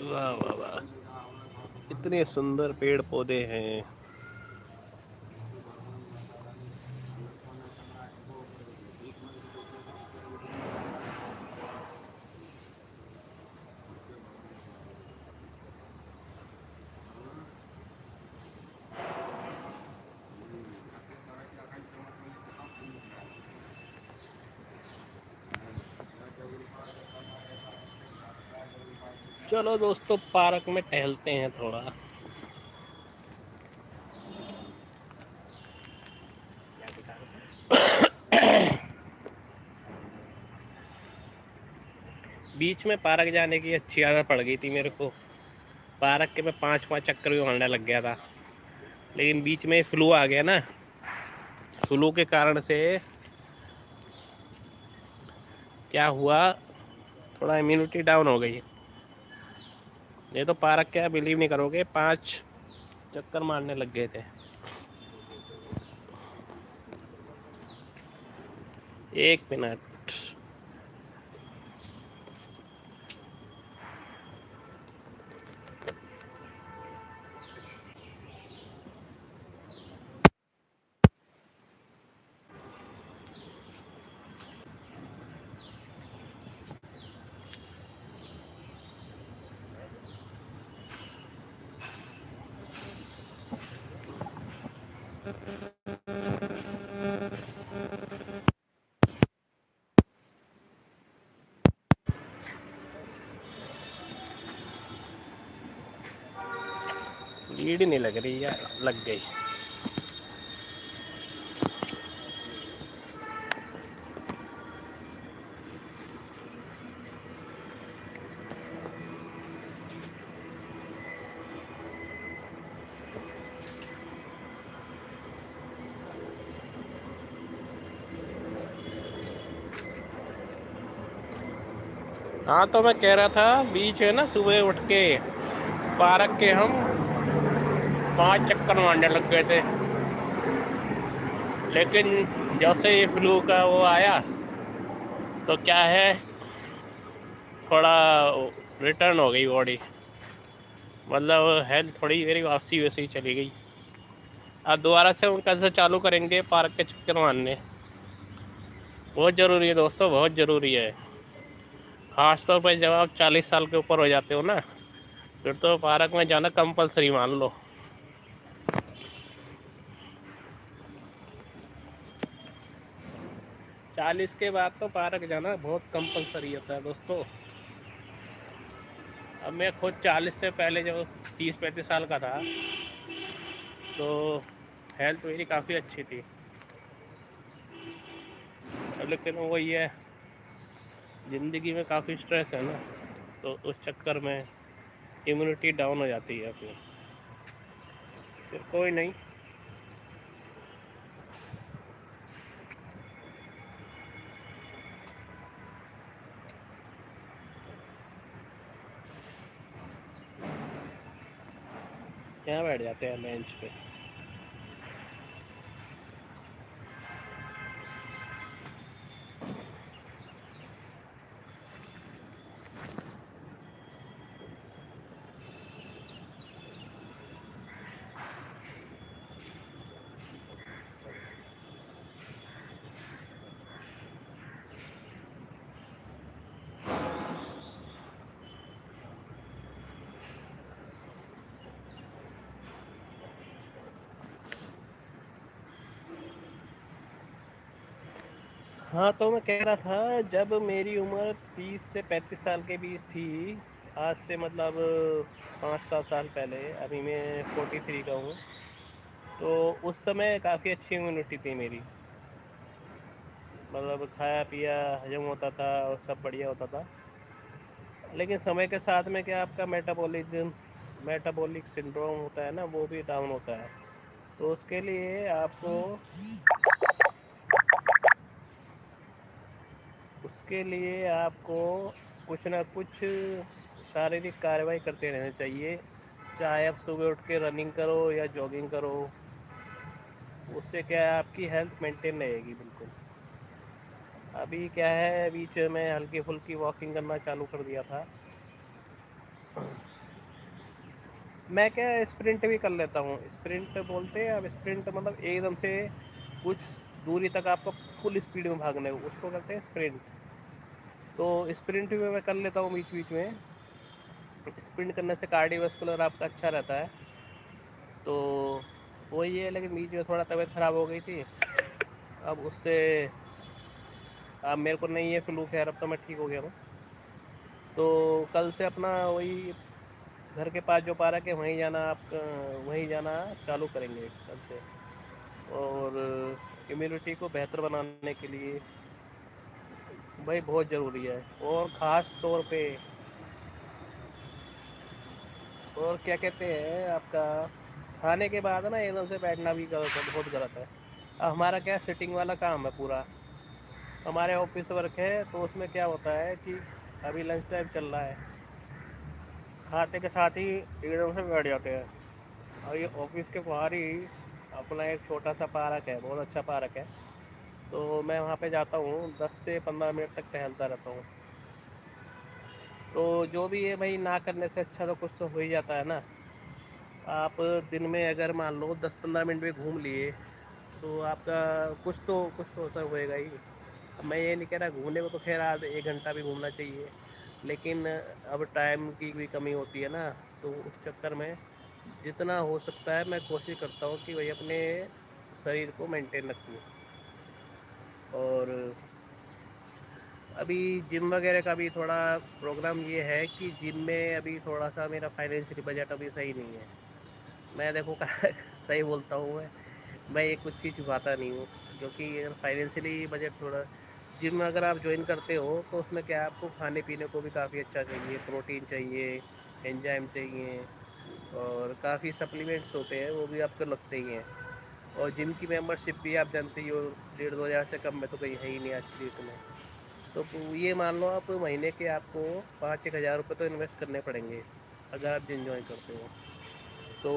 वाह वाह वाह, इतने सुंदर पेड़ पौधे हैं। चलो दोस्तों, पार्क में टहलते हैं थोड़ा। बीच में पार्क जाने की अच्छी आदत पड़ गई थी मेरे को। पार्क के मैं 5-5 चक्कर भी मारने लग गया था, लेकिन बीच में फ्लू आ गया ना। फ्लू के कारण से क्या हुआ, थोड़ा इम्यूनिटी डाउन हो गई। ये तो पार्क क्या, बिलीव नहीं करोगे, 5 चक्कर मारने लग गए थे। 1 मिनट। लीड नहीं लग रही यार, लग गई। हाँ, तो मैं कह रहा था, बीच है ना, सुबह उठ के पार्क के हम 5 चक्कर मारने लग गए थे। लेकिन जब से ये फ्लू का वो आया, तो क्या है, थोड़ा रिटर्न हो गई बॉडी। मतलब हेल्थ थोड़ी मेरी वापसी वैसे ही चली गई। अब दोबारा से हम कल से चालू करेंगे पार्क के चक्कर मारने। बहुत ज़रूरी है दोस्तों, बहुत ज़रूरी है। ख़ास तौर पर जब आप 40 साल के ऊपर हो जाते हो ना, फिर तो पार्क में जाना कंपलसरी मान लो। 40 के बाद तो पार्क जाना बहुत कंपलसरी होता है दोस्तों। अब मैं खुद 40 से पहले जब 30-35 साल का था, तो हेल्थ मेरी काफ़ी अच्छी थी। लेकिन वही है, ज़िंदगी में काफ़ी स्ट्रेस है ना, तो उस चक्कर में इम्यूनिटी डाउन हो जाती है। फिर कोई नहीं। यहाँ बैठ जाते हैं बेंच पे। हाँ, तो मैं कह रहा था, जब मेरी उम्र 30 से 35 साल के बीच थी, आज से मतलब 5-7 साल पहले, अभी मैं 43 का हूँ, तो उस समय काफ़ी अच्छी इम्यूनिटी थी मेरी। मतलब खाया पिया हजम होता था और सब बढ़िया होता था। लेकिन समय के साथ में क्या, आपका मेटाबॉलिक सिंड्रोम होता है ना, वो भी डाउन होता है। तो उसके लिए आपको कुछ ना कुछ शारीरिक कार्रवाई करते रहना चाहिए। चाहे आप सुबह उठ के रनिंग करो या जॉगिंग करो, उससे क्या है, आपकी हेल्थ मेंटेन रहेगी बिल्कुल। अभी क्या है, बीच में हल्की फुल्की वॉकिंग करना चालू कर दिया था। मैं क्या स्प्रिंट भी कर लेता हूँ। स्प्रिंट बोलते हैं, अब स्प्रिंट मतलब एकदम से कुछ दूरी तक आपको फुल स्पीड में भागना है, उसको कहते हैं स्प्रिंट। तो स्प्रिंट भी मैं कर लेता हूँ बीच बीच में। स्प्रिंट करने से कार्डियोवास्कुलर आपका अच्छा रहता है। तो वही है, लेकिन बीच में थोड़ा तबीयत ख़राब हो गई थी। अब उससे अब मेरे को नहीं है फ्लू, खैर अब तो मैं ठीक हो गया हूँ। तो कल से अपना वही घर के पास जो पार्क है वहीं जाना, आप वहीं जाना चालू करेंगे कल से। और इम्यूनिटी को बेहतर बनाने के लिए भाई बहुत ज़रूरी है। और ख़ास तौर पे, और क्या कहते हैं आपका, खाने के बाद ना एकदम से बैठना भी गलत है, बहुत गलत है। अब हमारा क्या है, सिटिंग वाला काम है पूरा। हमारे ऑफिस वर्क है, तो उसमें क्या होता है कि अभी लंच टाइम चल रहा है, खाते के साथ ही एकदम से बैठ जाते हैं। और ये ऑफिस के बाहर ही अपना एक छोटा सा पार्क है, बहुत अच्छा पार्क है। तो मैं वहाँ पे जाता हूँ, 10 से 15 मिनट तक टहलता रहता हूँ। तो जो भी है भाई, ना करने से अच्छा तो कुछ तो हो ही जाता है ना। आप दिन में अगर मान लो 10-15 मिनट भी घूम लिए, तो आपका कुछ तो असर होएगा ही। अब मैं ये नहीं कह रहा घूमने को, तो खैर आध 1 घंटा भी घूमना चाहिए, लेकिन अब टाइम की भी कमी होती है ना। तो उस चक्कर में जितना हो सकता है मैं कोशिश करता हूँ कि भाई अपने शरीर को मेंटेन रखूँ। और अभी जिम वगैरह का भी थोड़ा प्रोग्राम ये है कि जिम में अभी थोड़ा सा मेरा फाइनेंशियली बजट अभी सही नहीं है। मैं देखो सही बोलता हूँ मैं ये कुछ चीज़ छुपाता नहीं हूँ। क्योंकि अगर फाइनेंशियली बजट थोड़ा, जिम अगर आप ज्वाइन करते हो तो उसमें क्या है, आपको खाने पीने को भी काफ़ी अच्छा चाहिए, प्रोटीन चाहिए, एंजाइम चाहिए, और काफ़ी सप्लीमेंट्स होते हैं, वो भी आपको लगते ही हैं। और जिम की मेंबरशिप भी आप जानते ही हो, 1,500-2,000 से कम में तो कहीं है ही नहीं आज की डेट में। तो ये मान लो आप महीने के आपको 5-1 हज़ार रुपये तो इन्वेस्ट करने पड़ेंगे अगर आप जिम ज्वाइन करते हो। तो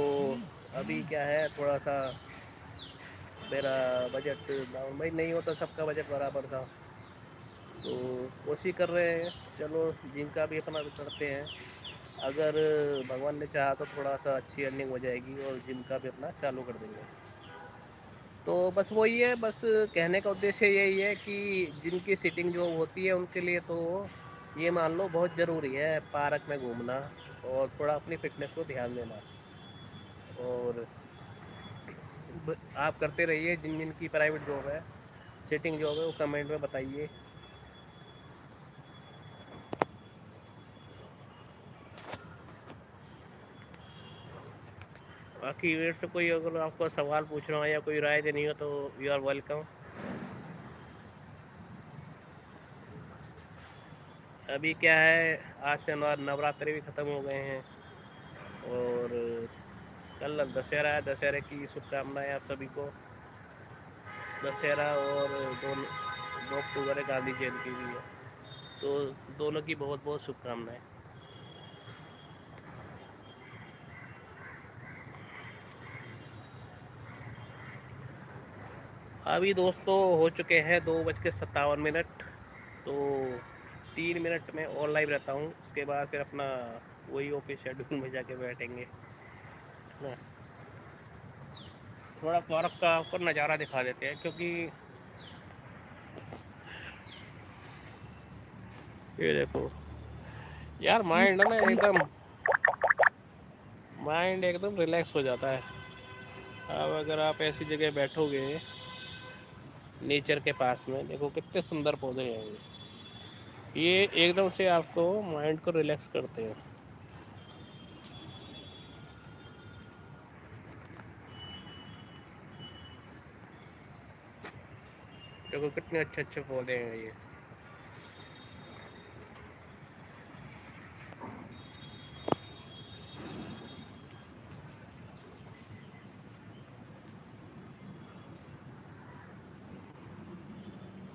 अभी क्या है, थोड़ा सा मेरा बजट डाउन, भाई नहीं होता सबका बजट बराबर था। तो कोशिश कर रहे हैं, चलो जिम का भी अपना करते हैं। अगर भगवान ने चाहा तो थोड़ा सा अच्छी अर्निंग हो जाएगी और जिम का भी अपना चालू कर देंगे। तो बस वही है, बस कहने का उद्देश्य यही है कि जिनकी सीटिंग जो होती है उनके लिए तो ये मान लो बहुत ज़रूरी है पार्क में घूमना, और थोड़ा अपनी फिटनेस को ध्यान देना। और आप करते रहिए, जिन जिन की प्राइवेट जॉब है, सीटिंग जॉब है, वो कमेंट में बताइए। बाकी मेरे से कोई अगर आपको सवाल पूछना हो या कोई राय देनी हो तो यू आर वेलकम। अभी क्या है, आज से नवरात्रि भी ख़त्म हो गए हैं, और कल दशहरा है। दशहरे की शुभकामनाएं आप सभी को। दशहरा और 2 अक्टूबर है, गांधी जयंती भी है, तो दोनों की बहुत बहुत शुभकामनाएं। अभी दोस्तों हो चुके हैं 2:57। तो 3 मिनट में और लाइव रहता हूँ, उसके बाद फिर अपना वही ऑफिस शेड्यूल में जाके बैठेंगे ना। थोड़ा पार्क का आपको नज़ारा दिखा देते हैं, क्योंकि ये देखो यार, माइंड एकदम रिलैक्स हो जाता है। अब अगर आप ऐसी जगह बैठोगे नेचर के पास में, देखो कितने सुंदर पौधे हैं ये एकदम से आपको माइंड को रिलैक्स करते हैं। देखो कितने अच्छे अच्छे पौधे हैं ये।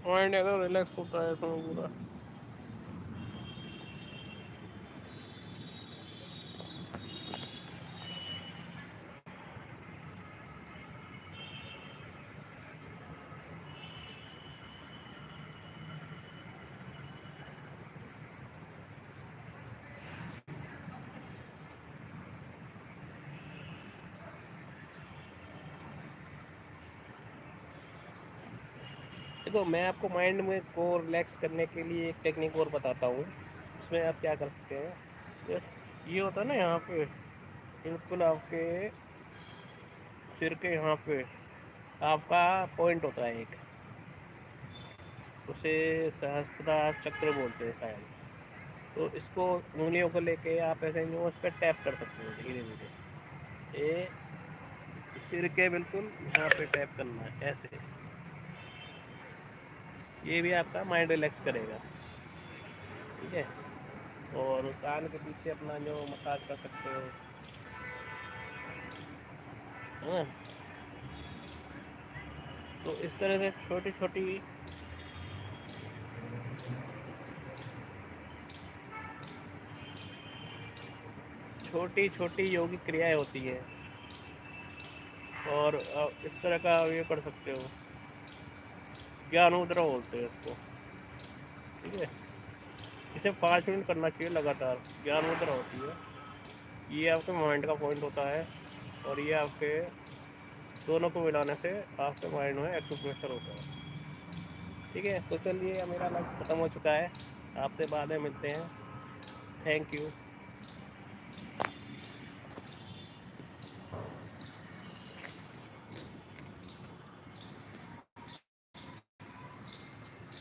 माइंड एकदम रिलैक्स होता है इसमें पूरा। देखो मैं आपको माइंड में को रिलैक्स करने के लिए एक टेक्निक और बताता हूँ। उसमें आप क्या कर सकते हैं, ये होता है ना यहाँ पे, बिल्कुल आपके सिर के यहाँ पे आपका पॉइंट होता है एक, उसे सहस्त्रा चक्र बोलते हैं शायद। तो इसको उंगलियों को लेके आप ऐसे यूँ उस पर टैप कर सकते हो धीरे धीरे। ये सिर के बिल्कुल यहाँ पे टैप करना है ऐसे। ये भी आपका माइंड रिलैक्स करेगा। ठीक है। और कान के पीछे अपना जो मसाज कर सकते हो, है ना। तो इस तरह से छोटी छोटी योगिक क्रियाएं होती हैं। और इस तरह का ये कर सकते हो, ज्ञान मुद्रा बोलते हैं इसको। ठीक है। इसे 5 मिनट करना चाहिए लगातार। ज्ञान मुद्रा होती है, ये आपके माइंड का पॉइंट होता है, और ये आपके दोनों को मिलाने से आपके माइंड में एक्यूप्रेशर होता है। ठीक है। तो चलिए मेरा लंच ख़त्म हो चुका है, आपसे बाद में मिलते हैं। Thank you.